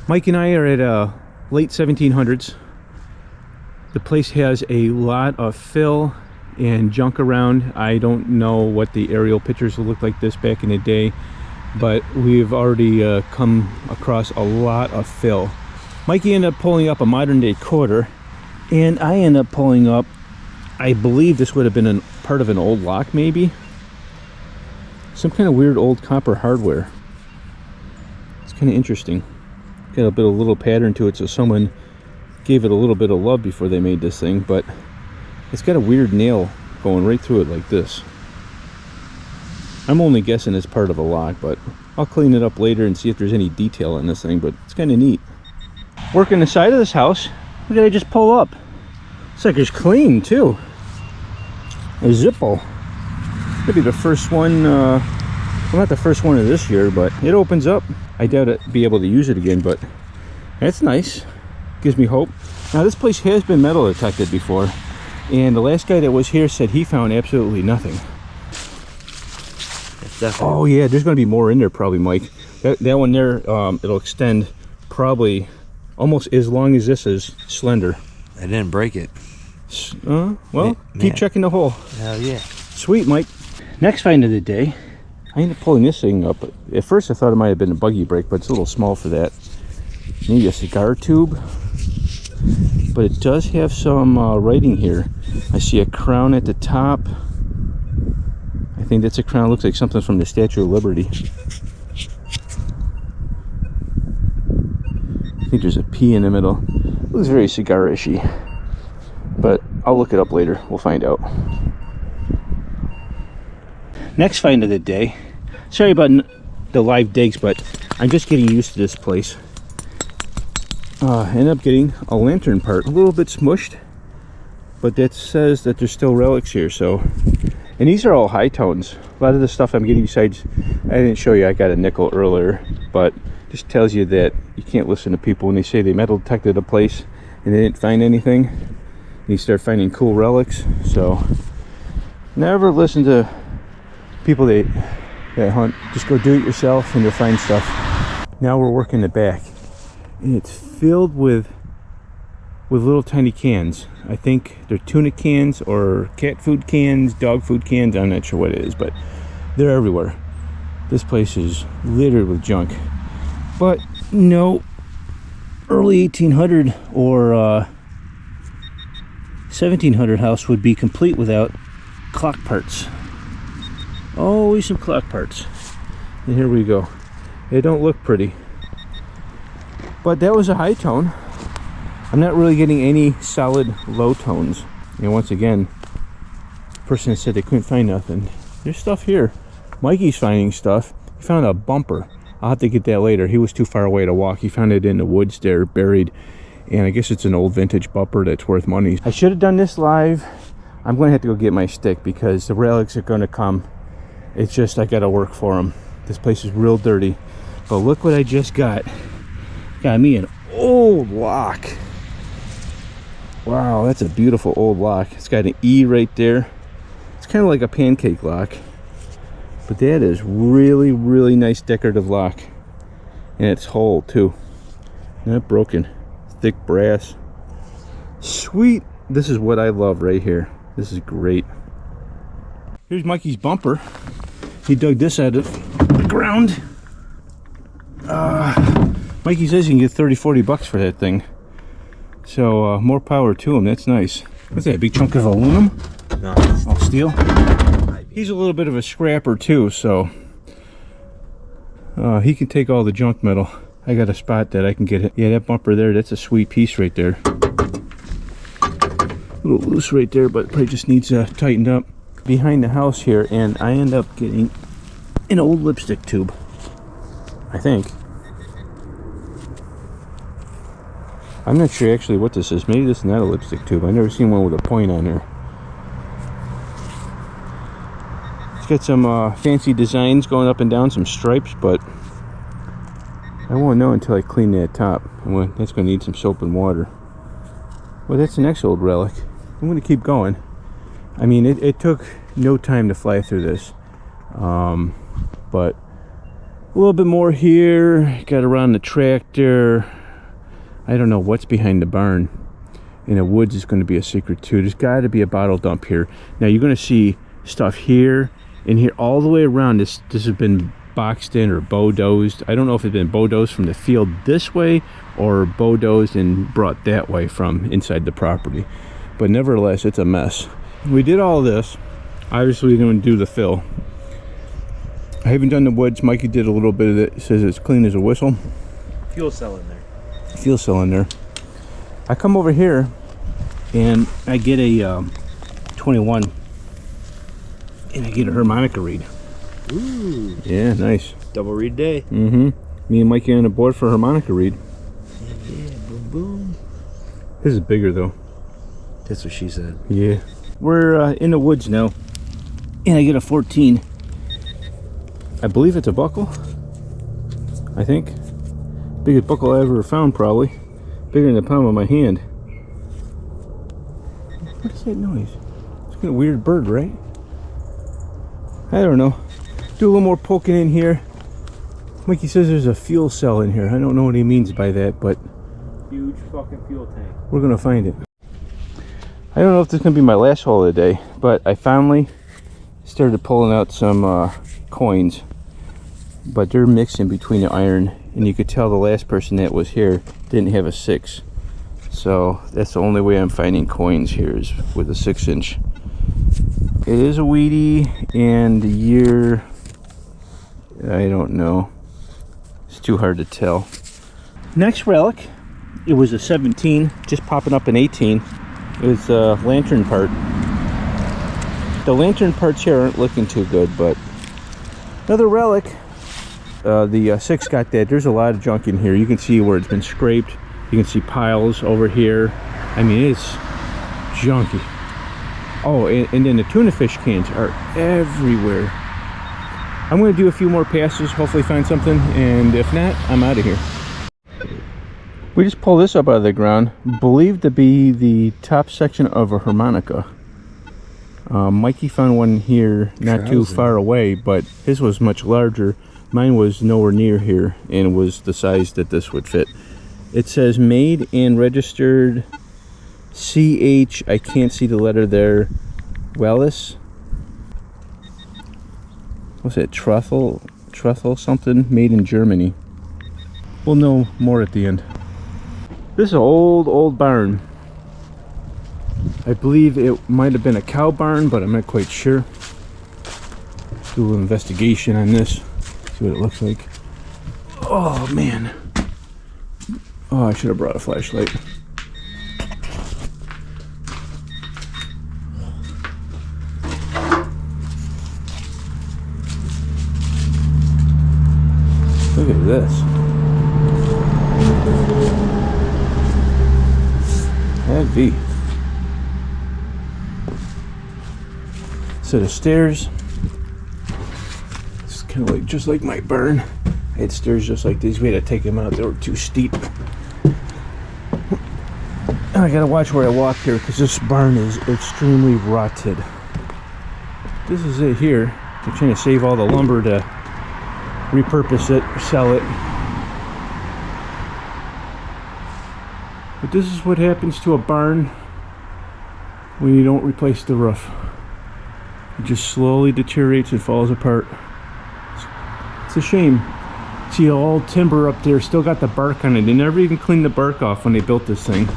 Mike and I are at late 1700s. The place has a lot of fill and junk around. I don't know what the aerial pictures looked like this back in the day, but we've already come across a lot of fill. Mikey ended up pulling up a modern day quarter, and I ended up pulling up, I believe this would have been part of an old lock, maybe some kind of weird old copper hardware. It's kind of interesting. Got a bit of little pattern to it, so someone gave it a little bit of love before they made this thing, but it's got a weird nail going right through it like this. I'm only guessing it's part of a lock, but I'll clean it up later and see if there's any detail on this thing, but it's kind of neat. Working the side of this house, look at it just pull up. It's like it's clean too. A Zippo. Maybe the first one, well, not the first one of this year, but it opens up. I doubt it be able to use it again, but that's nice. Gives me hope. Now this place has been metal detected before, and the last guy that was here said he found absolutely nothing. Oh yeah, there's going to be more in there probably, Mike. That one there, it'll extend probably almost as long as this is slender. I didn't break it. Well, keep checking the hole. Hell yeah. Sweet, Mike. Next find of the day, I ended up pulling this thing up. At first I thought it might have been a buggy brake, but it's a little small for that. Maybe a cigar tube, but it does have some writing here. I see a crown at the top. I think that's a crown. It looks like something from the Statue of Liberty. I think there's a P in the middle. It looks very cigar-ishy, but I'll look it up later. We'll find out. Next find of the day. Sorry about the live digs, but I'm just getting used to this place. End up getting a lantern part, a little bit smushed, but that says that there's still relics here. So, and these are all high tones. A lot of the stuff I'm getting, besides, I didn't show you, I got a nickel earlier, but just tells you that you can't listen to people when they say they metal detected a place and they didn't find anything. And you start finding cool relics. So never listen to people that hunt. Just go do it yourself and you'll find stuff. Now we're working the back, and it's filled with little tiny cans. I think they're tuna cans or cat food cans, dog food cans. I'm not sure what it is, but they're everywhere. This place is littered with junk. But no early 1800 or 1700 house would be complete without clock parts. Always some clock parts. And here we go. They don't look pretty, but that was a high tone. I'm not really getting any solid low tones. And once again, the person said they couldn't find nothing. There's stuff here. Mikey's finding stuff. He found a bumper. I'll have to get that later. He was too far away to walk. He found it in the woods there, buried, and I guess it's an old vintage bumper that's worth money. I should have done this live. I'm going to have to go get my stick because the relics are going to come. It's just I gotta work for them. This place is real dirty. But look what I just got. Got me an old lock. Wow, that's a beautiful old lock. It's got an E right there. It's kind of like a pancake lock. But that is really, really nice decorative lock. And it's whole too. Not broken. Thick brass. Sweet. This is what I love right here. This is great. Here's Mikey's bumper. He dug this out of the ground. Mikey says you can get 30-40 bucks for that thing. So more power to him. That's nice. What's that, a big chunk of aluminum? No. Oh, steel? He's a little bit of a scrapper too, so he can take all the junk metal. I got a spot that I can get it. Yeah, that bumper there, that's a sweet piece right there. A little loose right there, but probably just needs tightened up. Behind the house here, and I end up getting an old lipstick tube, I think. I'm not sure actually what this is. Maybe this is not a lipstick tube. I've never seen one with a point on there. It's got some fancy designs going up and down, some stripes, but I won't know until I clean that top. That's going to need some soap and water. Well, that's the next old relic. I'm going to keep going. I mean, it took no time to fly through this, but a little bit more here. Got around the tractor. I don't know what's behind the barn. And the woods is going to be a secret too. There's got to be a bottle dump here. Now you're going to see stuff here and here all the way around. This has been boxed in or bulldozed. I don't know if it's been bulldozed from the field this way or bulldozed and brought that way from inside the property. But nevertheless, it's a mess. We did all this. Obviously, we're going to do the fill. I haven't done the woods. Mikey did a little bit of it. He says it's clean as a whistle. Fuel cell in there. Fuel cell in there. I come over here and I get a 21 and I get a harmonica read. Ooh. Yeah, nice. Double read day. Mm-hmm. Me and Mikey on the board for harmonica read. Yeah, boom, boom. This is bigger though. That's what she said. Yeah. We're in the woods now and I get a 14. I believe it's a buckle. I think. Biggest buckle I ever found, probably. Bigger than the palm of my hand. What is that noise? It's kind of a weird bird, right? I don't know. Do a little more poking in here. Mikey says there's a fuel cell in here. I don't know what he means by that, but Huge fucking fuel tank. we're gonna find it. I don't know if this is gonna be my last haul of the day, but I finally started pulling out some coins, but they're mixed in between the iron, and you could tell the last person that was here didn't have a 6, so that's the only way I'm finding coins here is with a 6-inch. It is a weedy, and the year, I don't know, it's too hard to tell. Next relic, it was a 17, just popping up an 18. It was a lantern part. The lantern parts here aren't looking too good, but another relic. The 6 got that. There's a lot of junk in here. You can see where it's been scraped. You can see piles over here. I mean, it's junky. Oh, and then the tuna fish cans are everywhere. I'm going to do a few more passes, hopefully find something, and if not, I'm out of here. We just pulled this up out of the ground, believed to be the top section of a harmonica. Mikey found one here not too far away, but his was much larger. Mine was nowhere near here and was the size that this would fit. It says made and registered CH, I can't see the letter there, Wellis. What's it, truffle something, made in Germany. We'll know more at the end. This is an old barn. I believe it might have been a cow barn, but I'm not quite sure. Do a little investigation on this. See what it looks like. Oh man. Oh, I should have brought a flashlight. Look at this. Heavy. Set of stairs. It's kind of like just like my barn. I had stairs just like these. We had to take them out. They were too steep. I gotta watch where I walk here because this barn is extremely rotted. This is it here. I'm trying to save all the lumber to repurpose it, sell it. But this is what happens to a barn when you don't replace the roof. It just slowly deteriorates and falls apart. It's a shame. See, all timber up there still got the bark on it. They never even cleaned the bark off when they built this thing.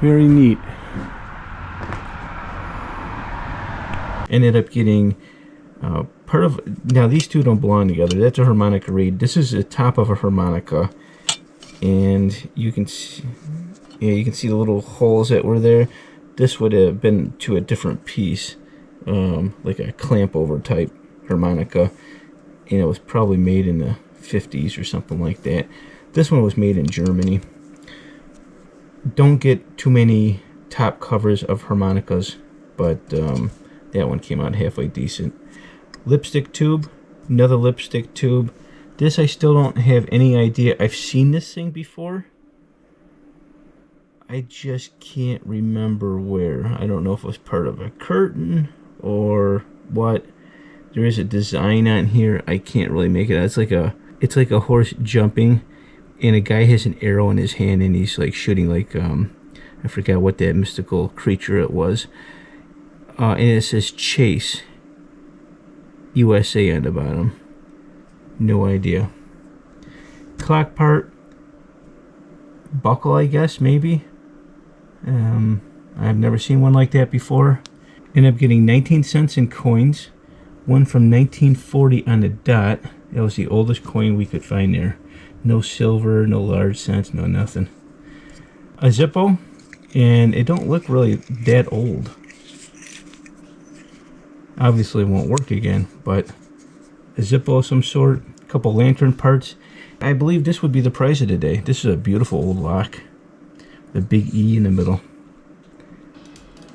Very neat. Ended up getting part of, now these two don't belong together. That's a harmonica reed. This is the top of a harmonica, and you can see, yeah, you can see the little holes that were there. This would have been to a different piece, like a clamp over type harmonica, and it was probably made in the 50s or something like that. This one was made in Germany. Don't get too many top covers of harmonicas, but that one came out halfway decent. Lipstick tube, another lipstick tube. This I still don't have any idea. I've seen this thing before. I just can't remember where. I don't know if it was part of a curtain or what. There is a design on here. I can't really make it out. It's like a It's like a horse jumping, and a guy has an arrow in his hand, and he's like shooting like I forgot what that mystical creature it was. And it says Chase USA on the bottom. No idea. Clock part, buckle, I guess, maybe. I've never seen one like that before. Ended up getting 19 cents in coins. One from 1940 on the dot. That was the oldest coin we could find there. No silver, no large cents, no nothing. A Zippo, and it don't look really that old. Obviously it won't work again, but a Zippo of some sort, a couple lantern parts. I believe this would be the price of the day. This is a beautiful old lock. The big E in the middle.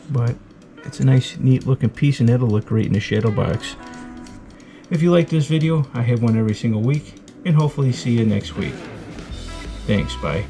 But it's a nice, neat looking piece, and that'll look great in the shadow box. If you like this video, I have one every single week, and hopefully see you next week. Thanks, bye.